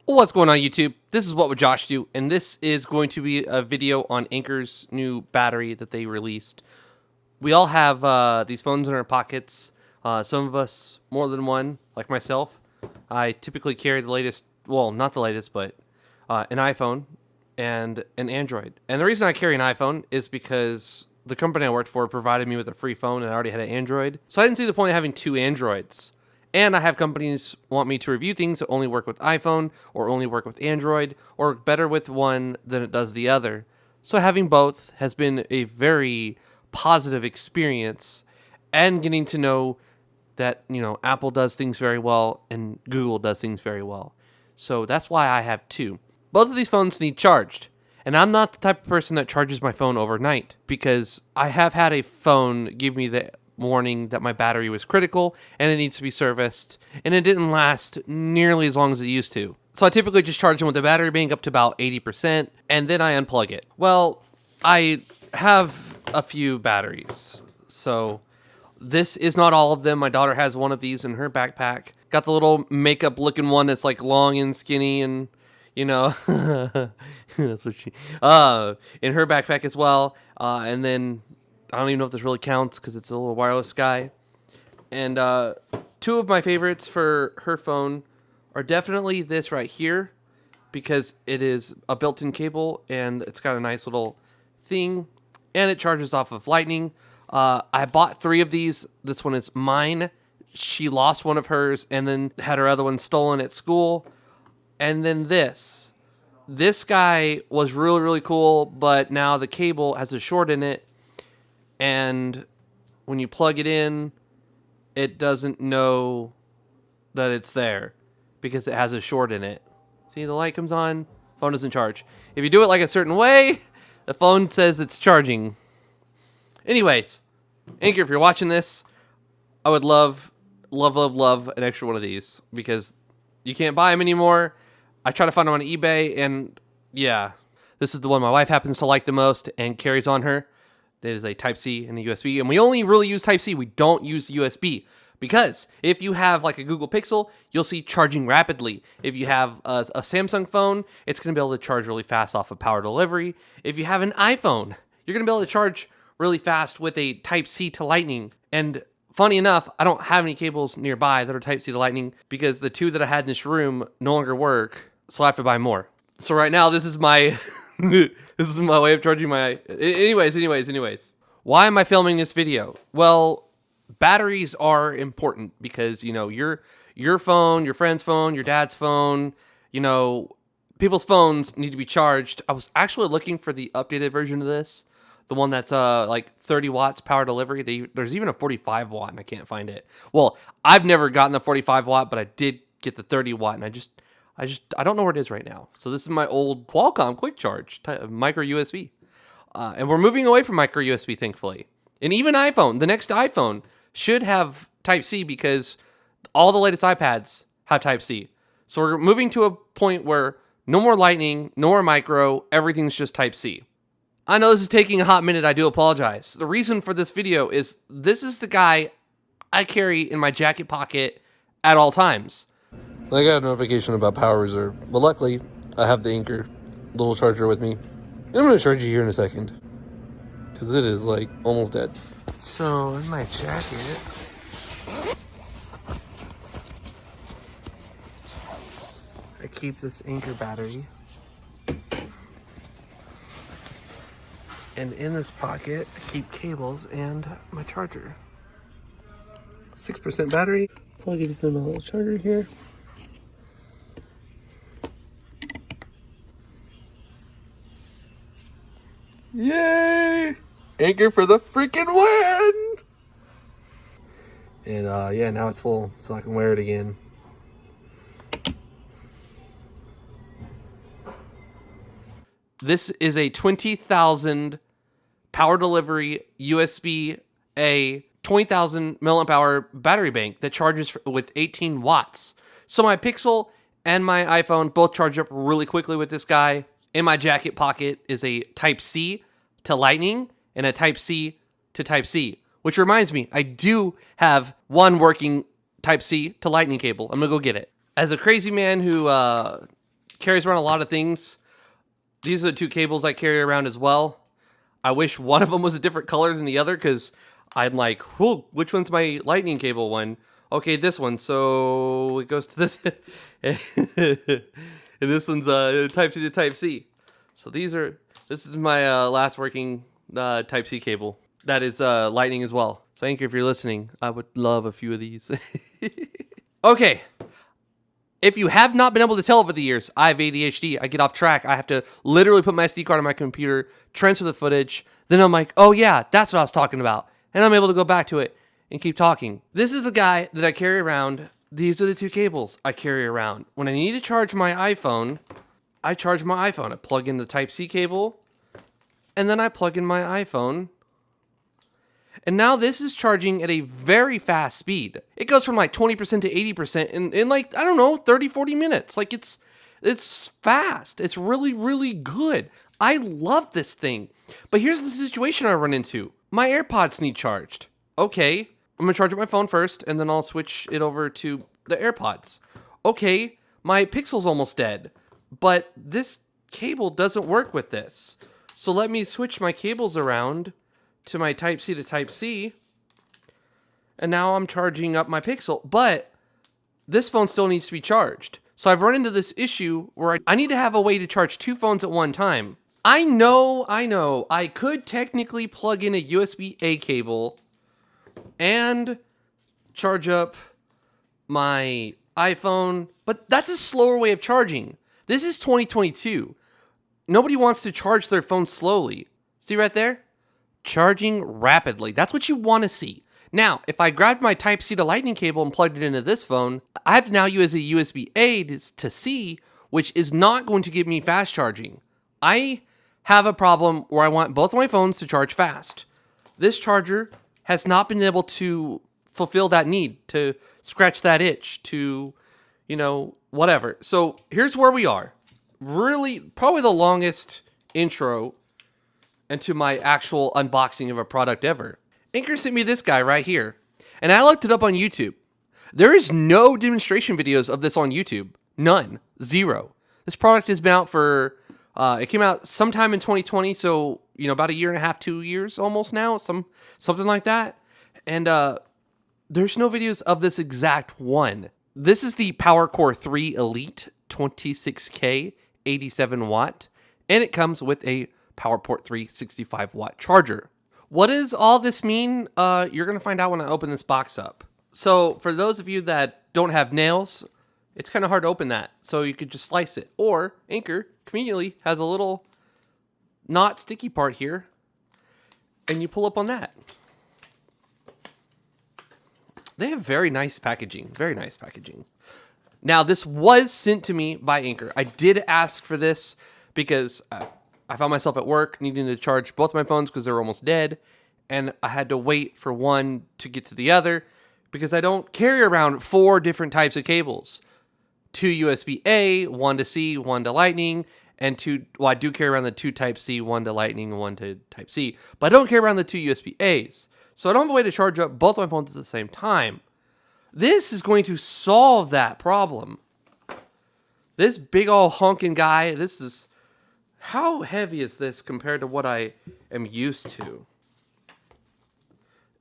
What's going on, YouTube? This is What Would Josh Do, and this is going to be a video on Anker's new battery that they released. We all have these phones in our pockets. Some of us more than one, like myself. I typically carry the latest, well, not the latest, but an iPhone and an Android. And the reason I carry an iPhone is because the company I worked for provided me with a free phone and I already had an Android. So I didn't see the point of having two Androids. And I have companies want me to review things that only work with iPhone or only work with Android or better with one than it does the other. So having both has been a very positive experience, and getting to know that, Apple does things very well and Google does things very well. So that's why I have two. Both of these phones need charged. And I'm not the type of person that charges my phone overnight, because I have had a phone give me the warning that my battery was critical and it needs to be serviced, and it didn't last nearly as long as it used to. So I typically just charge them with the battery bank up to about 80%, and then I unplug it. Well, I have a few batteries, so this is not all of them. My daughter has one of these in her backpack. Got the little makeup looking one that's like long and skinny, and that's what she in her backpack as well. And then I don't even know if this really counts because it's a little wireless guy. And two of my favorites for her phone are definitely this right here, because it is a built-in cable and it's got a nice little thing, and it charges off of Lightning. I bought three of these. This one is mine. She lost one of hers and then had her other one stolen at school. And then this guy was really, really cool, but now the cable has a short in it. And when you plug it in, it doesn't know that it's there because it has a short in it. See, the light comes on, phone doesn't charge. If you do it like a certain way, the phone says it's charging. Anyways, Anker, if you're watching this, I would love an extra one of these, because you can't buy them anymore. I try to find them on eBay, and yeah, this is the one my wife happens to like the most and carries on her. It is a Type-C and a USB, and we only really use Type-C. We don't use USB, because if you have like a Google Pixel, you'll see charging rapidly. If you have a Samsung phone, it's going to be able to charge really fast off of power delivery. If you have an iPhone, you're going to be able to charge really fast with a Type-C to Lightning. And funny enough, I don't have any cables nearby that are Type-C to Lightning, because the two that I had in this room no longer work, so I have to buy more. So right now, this is my this is my way of charging my... Anyways. Why am I filming this video? Well, batteries are important, because, your phone, your friend's phone, your dad's phone, people's phones need to be charged. I was actually looking for the updated version of this, the one that's like 30 watts power delivery. There's even a 45 watt, and I can't find it. Well, I've never gotten the 45 watt, but I did get the 30 watt, and I don't know where it is right now. So this is my old Qualcomm quick charge micro USB. And we're moving away from micro USB, thankfully. And even iPhone, the next iPhone should have Type-C, because all the latest iPads have Type-C. So we're moving to a point where no more Lightning, no more micro, everything's just Type-C. I know this is taking a hot minute. I do apologize. The reason for this video is this is the guy I carry in my jacket pocket at all times. I got a notification about power reserve, but luckily I have the Anker little charger with me. And I'm going to charge you here in a second, because it is like almost dead. So in my jacket, I keep this Anker battery. And in this pocket, I keep cables and my charger. 6% battery. Plug it into my little charger here. Yay! Anker for the freaking win! And yeah, now it's full, so I can wear it again. This is a 20,000 power delivery USB-A 20,000 milliamp hour battery bank that charges with 18 watts. So my Pixel and my iPhone both charge up really quickly with this guy. In my jacket pocket is a Type-C to Lightning and a Type-C to Type-C, which reminds me, I do have one working Type-C to Lightning cable. I'm gonna go get it. As a crazy man who carries around a lot of things. These are the two cables I carry around as well. I wish one of them was a different color than the other because I'm like, whoa, which one's my lightning cable one? Okay, this one. So it goes to this. And this one's Type C to Type C. So this is my last working Type C cable. That is lightning as well. So Anker, if you're listening, I would love a few of these. Okay. If you have not been able to tell over the years, I have ADHD. I get off track. I have to literally put my SD card on my computer, transfer the footage. Then I'm like, oh yeah, that's what I was talking about. And I'm able to go back to it and keep talking. This is the guy that I carry around. These are the two cables I carry around. When I need to charge my iPhone, I charge my iPhone. I plug in the Type-C cable, and then I plug in my iPhone. And now this is charging at a very fast speed. It goes from like 20% to 80% in like, I don't know, 30, 40 minutes. Like it's fast. It's really, really good. I love this thing. But here's the situation I run into. My AirPods need charged. Okay, I'm gonna charge up my phone first, and then I'll switch it over to the AirPods. Okay, my Pixel's almost dead, but this cable doesn't work with this. So let me switch my cables around to my Type-C to Type-C, and now I'm charging up my Pixel, but this phone still needs to be charged. So I've run into this issue where I need to have a way to charge two phones at one time. I know, I could technically plug in a USB-A cable and charge up my iPhone, but that's a slower way of charging. This is 2022. Nobody wants to charge their phone slowly. See right there? Charging rapidly. That's what you want to see. Now, if I grabbed my Type-C to Lightning cable and plugged it into this phone, I have to now use a USB-A to C, which is not going to give me fast charging. I have a problem where I want both of my phones to charge fast. This charger has not been able to fulfill that need, to scratch that itch, to, whatever. So here's where we are. Really, probably the longest intro into my actual unboxing of a product ever. Anker sent me this guy right here, and I looked it up on YouTube. There is no demonstration videos of this on YouTube. None. Zero. This product has been out for, it came out sometime in 2020, so, about a year and a half, 2 years almost now, something like that. And there's no videos of this exact one. This is the PowerCore 3 Elite 26K 87 watt, and it comes with a PowerPort 3 65 watt charger. What does all this mean? You're going to find out when I open this box up. So for those of you that don't have nails, it's kind of hard to open that. So you could just slice it. Or Anker conveniently has a little not sticky part here, and you pull up on that. They have very nice packaging. Very nice packaging. Now, this was sent to me by Anker. I did ask for this because I found myself at work needing to charge both my phones because they were almost dead, and I had to wait for one to get to the other because I don't carry around 4 different types of cables. 2 USB-A, 1 to C, 1 to Lightning, and I do carry around the 2 Type-C, 1 to Lightning, 1 to Type-C, but I don't carry around the 2 USB-As. So I don't have a way to charge up both my phones at the same time. This is going to solve that problem. This big old honking guy, how heavy is this compared to what I am used to?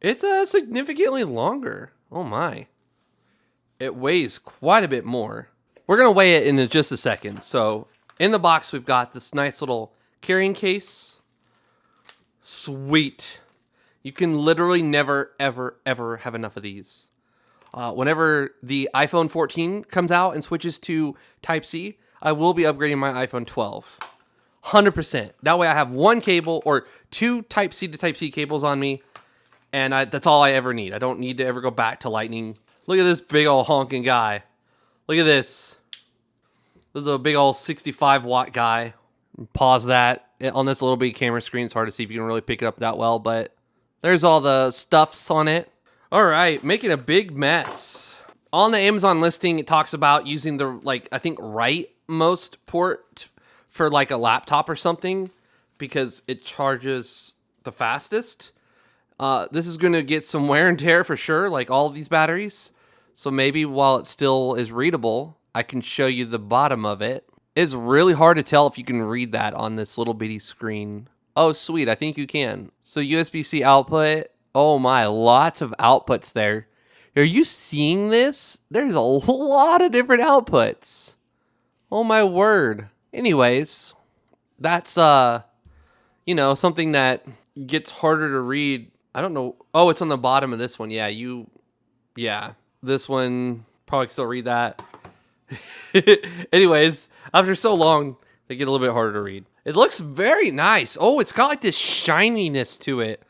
It's significantly longer. Oh my. It weighs quite a bit more. We're going to weigh it in just a second. So in the box, we've got this nice little carrying case. Sweet. You can literally never, ever, ever have enough of these. Whenever the iPhone 14 comes out and switches to Type-C, I will be upgrading my iPhone 12. 100%. That way I have 1 cable or 2 Type-C to Type-C cables on me, and that's all I ever need. I don't need to ever go back to Lightning. Look at this big old honking guy. Look at this. This is a big old 65 watt guy. Pause that. On this little big camera screen, it's hard to see if you can really pick it up that well, but there's all the stuffs on it. All right, making a big mess. On the Amazon listing, it talks about using the, I think, rightmost port for a laptop or something because it charges the fastest. This is going to get some wear and tear for sure, like all of these batteries. So maybe while it still is readable, I can show you the bottom of it. It's really hard to tell if you can read that on this little bitty screen. Oh, sweet. I think you can. So USB-C output. Oh my, lots of outputs there. Are you seeing this? There's a lot of different outputs. Oh my word. Anyways, that's something that gets harder to read. I don't know. Oh, it's on the bottom of this one. Yeah. This one probably can still read that. Anyways, after so long, they get a little bit harder to read. It looks very nice. Oh, it's got like this shininess to it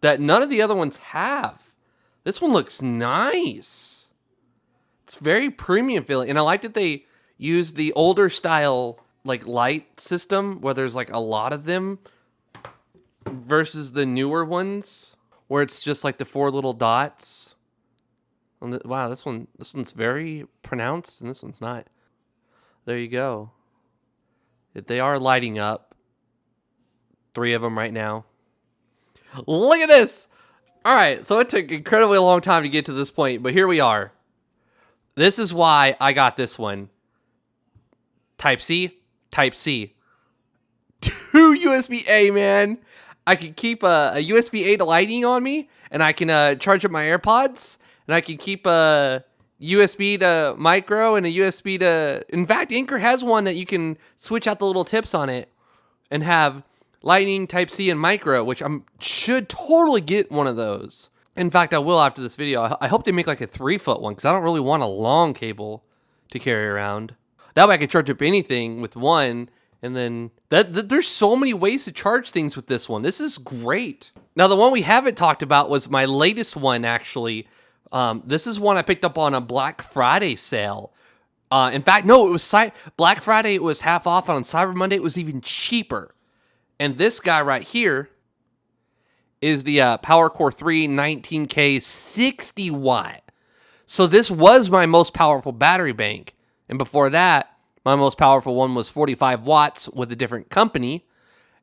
that none of the other ones have. This one looks nice. It's very premium feeling. And I like that they use the older style like light system where there's like a lot of them versus the newer ones where it's just like the 4 little dots. Wow, this one's very pronounced and this one's not. There you go. They are lighting up. 3 of them right now. Look at this. All right, so it took incredibly long time to get to this point, but here we are. This is why I got this one. Type-C, Type-C. 2 USB-A, man. I can keep a USB-A to lightning on me, and I can charge up my AirPods, and I can keep a USB to micro and a USB to... In fact, Anker has one that you can switch out the little tips on it and have lightning, Type-C, and micro, which I should totally get one of those. In fact, I will after this video. I hope they make like a 3-foot one because I don't really want a long cable to carry around. That way I can charge up anything with one. And then there's so many ways to charge things with this one. This is great. Now, the one we haven't talked about was my latest one, actually. This is one I picked up on a Black Friday sale. In fact, no, it was Black Friday. It was half off. On Cyber Monday, it was even cheaper. And this guy right here is the PowerCore 3 19K 60 watt. So this was my most powerful battery bank. And before that, my most powerful one was 45 watts with a different company.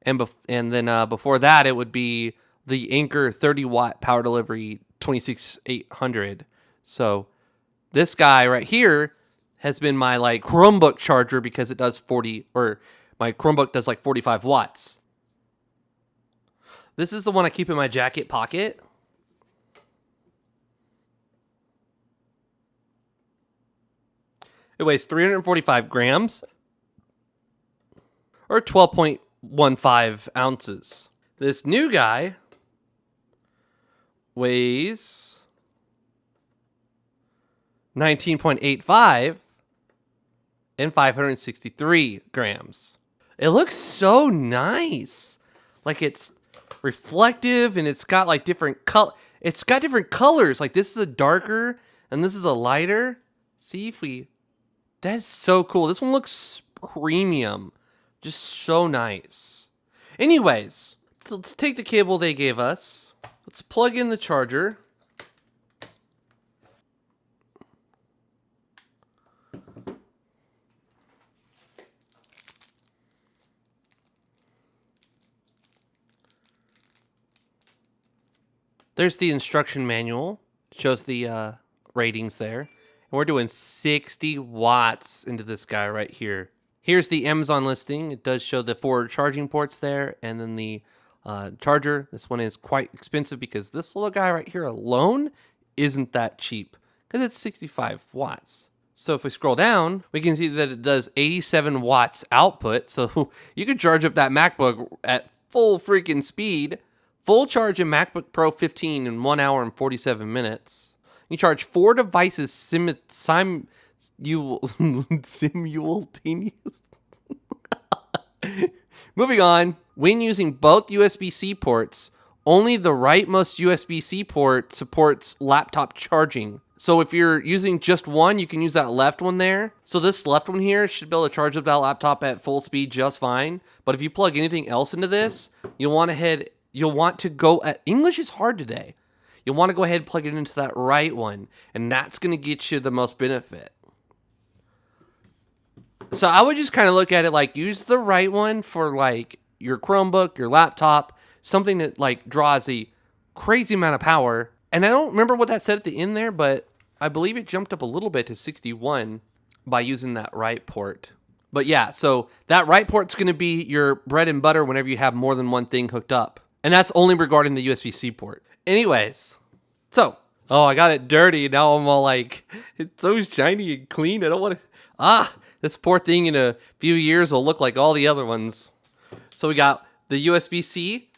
And then before that, it would be the Anker 30 watt power delivery 26800. So this guy right here has been my like Chromebook charger because it does my Chromebook does like 45 watts. This is the one I keep in my jacket pocket. It weighs 345 grams or 12.15 ounces. This new guy weighs 19.85 and 563 grams. It looks so nice. Like it's reflective and it's got like different colors. Like this is a darker and this is a lighter. See if we... That's so cool. This one looks premium. Just so nice. Anyways, so let's take the cable they gave us. Let's plug in the charger. There's the instruction manual. It shows the ratings there. And we're doing 60 watts into this guy right here. Here's the Amazon listing. It does show the 4 charging ports there. And then the charger. This one is quite expensive because this little guy right here alone isn't that cheap. Because it's 65 watts. So if we scroll down, we can see that it does 87 watts output. So you could charge up that MacBook at full freaking speed. Full charge in MacBook Pro 15 in 1 hour and 47 minutes. You charge 4 devices simultaneous. Moving on. When using both USB-C ports, only the rightmost USB-C port supports laptop charging. So if you're using just one, you can use that left one there. So this left one here should be able to charge up that laptop at full speed just fine. But if you plug anything else into this, you'll want to go at... English is hard today. You'll want to go ahead and plug it into that right one, and that's going to get you the most benefit. So I would just kind of look at it like use the right one for like your Chromebook, your laptop, something that like draws a crazy amount of power. And I don't remember what that said at the end there, but I believe it jumped up a little bit to 61 by using that right port. But yeah, so that right port's going to be your bread and butter whenever you have more than one thing hooked up. And that's only regarding the USB-C port. Anyways, so, oh, I got it dirty. Now I'm all like, it's so shiny and clean. I don't want to, this poor thing in a few years will look like all the other ones. So we got the USB-C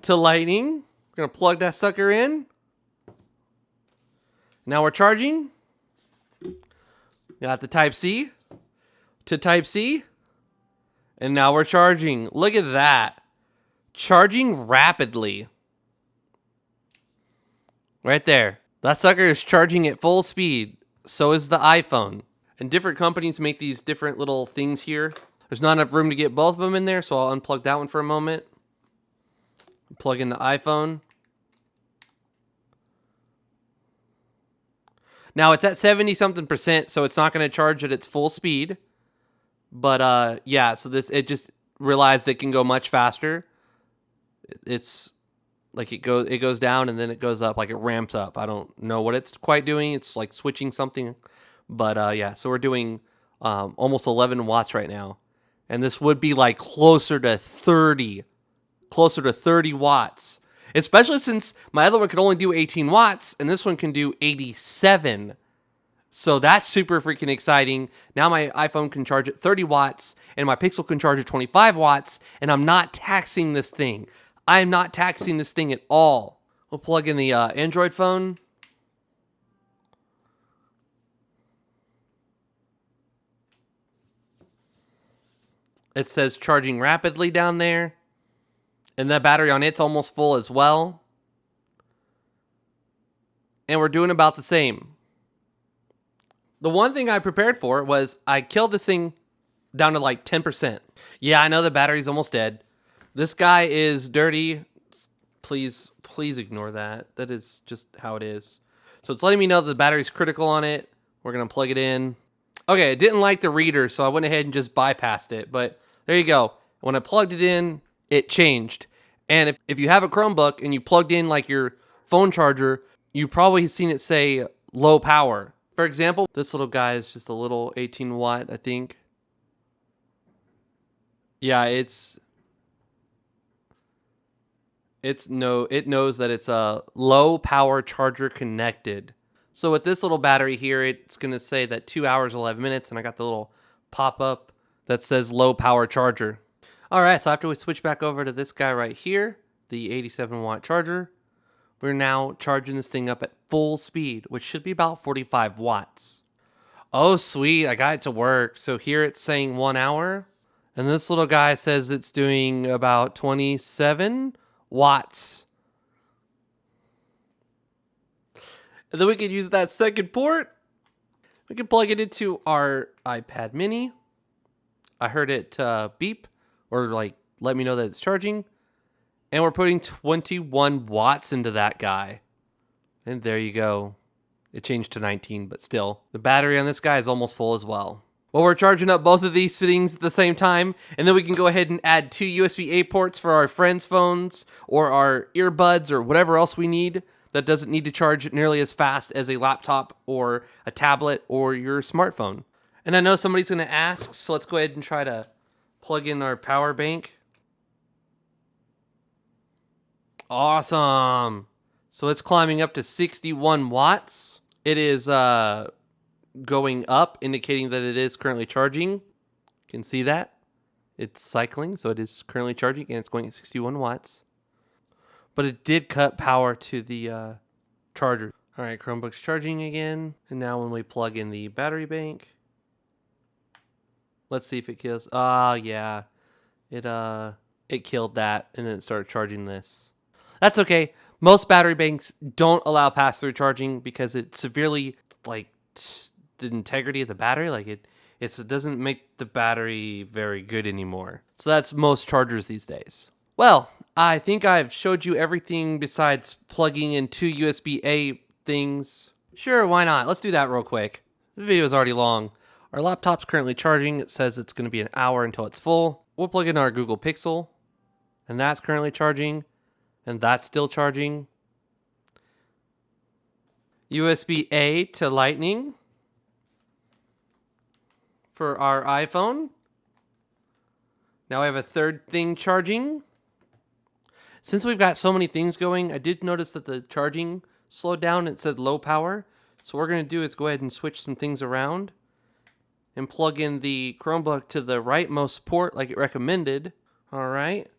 to Lightning. We're going to plug that sucker in. Now we're charging. Got the Type-C to Type-C. And now we're charging. Look at that. Charging rapidly. Right there. That sucker is charging at full speed. So is the iPhone. And different companies make these different little things here. There's not enough room to get both of them in there, so I'll unplug that one for a moment. Plug in the iPhone. Now it's at 70-something%, so it's not going to charge at its full speed. But yeah, so it just realized it can go much faster. It's like it goes down and then it goes up, like it ramps up. I don't know what it's quite doing. It's like switching something. But yeah, so we're doing almost 11 watts right now. And this would be like closer to 30 watts. Especially since my other one could only do 18 watts and this one can do 87. So that's super freaking exciting. Now my iPhone can charge at 30 watts and my Pixel can charge at 25 watts and I'm not taxing this thing. I am not taxing this thing at all. We'll plug in the Android phone. It says charging rapidly down there. And the battery on it's almost full as well. And we're doing about the same. The one thing I prepared for was I killed this thing down to like 10%. Yeah, I know the battery's almost dead. This guy is dirty. Please ignore that. That is just how it is. So it's letting me know that the battery's critical on it. We're going to plug it in. Okay, I didn't like the reader, so I went ahead and just bypassed it. But there you go. When I plugged it in, it changed. And if you have a Chromebook and you plugged in like your phone charger, you've probably seen it say low power. For example, this little guy is just a little 18 watt, I think. Yeah, it knows that it's a low power charger connected. So with this little battery here, it's going to say that 2 hours, 11 minutes. And I got the little pop up that says low power charger. All right, so after we switch back over to this guy right here, the 87 watt charger, we're now charging this thing up at full speed, which should be about 45 watts. Oh, sweet, I got it to work. So here it's saying 1 hour, and this little guy says it's doing about 27 watts. And then we can use that second port. We can plug it into our iPad mini. I heard it beep. Or like let me know that it's charging. And we're putting 21 watts into that guy. And there you go. It changed to 19, but still. The battery on this guy is almost full as well. Well, we're charging up both of these things at the same time. And then we can go ahead and add 2 USB-A ports for our friends' phones or our earbuds or whatever else we need that doesn't need to charge nearly as fast as a laptop or a tablet or your smartphone. And I know somebody's going to ask, so let's go ahead and try to plug in our power bank. Awesome. So it's climbing up to 61 watts. It is going up, indicating that it is currently charging. You can see that. It's cycling, so it is currently charging, and it's going at 61 watts. But it did cut power to the charger. All right, Chromebook's charging again. And now when we plug in the battery bank, let's see if it kills. Yeah. It killed that and then it started charging this. That's okay. Most battery banks don't allow pass-through charging because it severely like the integrity of the battery. Like it doesn't make the battery very good anymore. So that's most chargers these days. Well, I think I've showed you everything besides plugging in 2 USB-A things. Sure, why not? Let's do that real quick. The video is already long. Our laptop's currently charging. It says it's going to be an hour until it's full. We'll plug in our Google Pixel, and that's currently charging, and that's still charging. USB-A to Lightning for our iPhone. Now I have a third thing charging. Since we've got so many things going, I did notice that the charging slowed down. It said low power. So what we're going to do is go ahead and switch some things around and plug in the Chromebook to the rightmost port like it recommended. All right.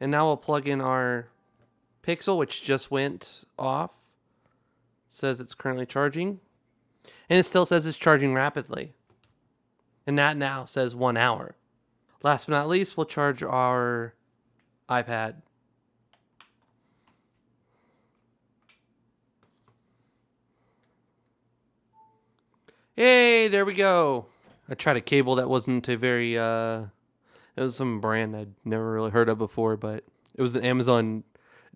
And now we'll plug in our Pixel, which just went off. It says it's currently charging. And it still says it's charging rapidly. And that now says 1 hour. Last but not least, we'll charge our iPad. Hey, there we go. I tried a cable that wasn't a very, it was some brand I'd never really heard of before, but it was an Amazon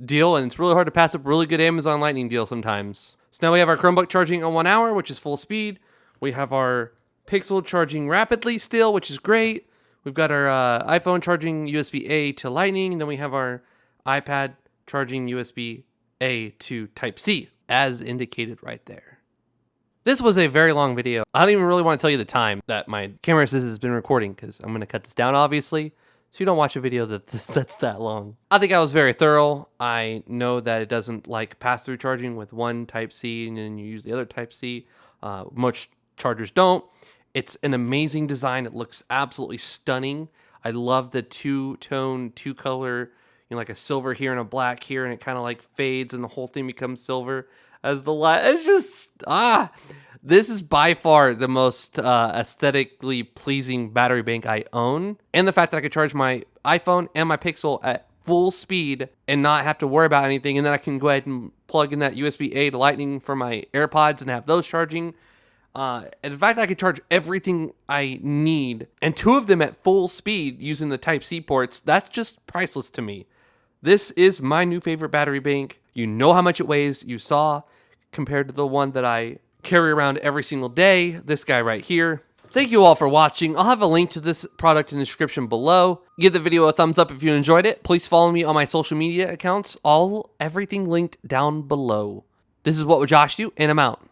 deal, and it's really hard to pass up really good Amazon Lightning deal sometimes. So now we have our Chromebook charging on 1 hour, which is full speed. We have our Pixel charging rapidly still, which is great. We've got our iPhone charging USB-A to Lightning, and then we have our iPad charging USB-A to Type-C, as indicated right there. This was a very long video. I don't even really want to tell you the time that my camera assist has been recording, because I'm going to cut this down, obviously, so you don't watch a video that's that long. I think I was very thorough. I know that it doesn't like pass-through charging with one Type-C, and then you use the other Type-C. Most chargers don't. It's an amazing design. It looks absolutely stunning. I love the two-tone, two-color, like a silver here and a black here, and it kind of like fades and the whole thing becomes silver as the light. It's just, this is by far the most aesthetically pleasing battery bank I own. And the fact that I could charge my iPhone and my Pixel at full speed and not have to worry about anything. And then I can go ahead and plug in that USB-A to Lightning for my AirPods and have those charging. And the fact that I can charge everything I need, and 2 of them at full speed using the Type-C ports, that's just priceless to me. This is my new favorite battery bank. You know how much it weighs. You saw compared to the one that I carry around every single day. This guy right here. Thank you all for watching. I'll have a link to this product in the description below. Give the video a thumbs up if you enjoyed it. Please follow me on my social media accounts. Everything linked down below. This is What Would Josh Do, and I'm out.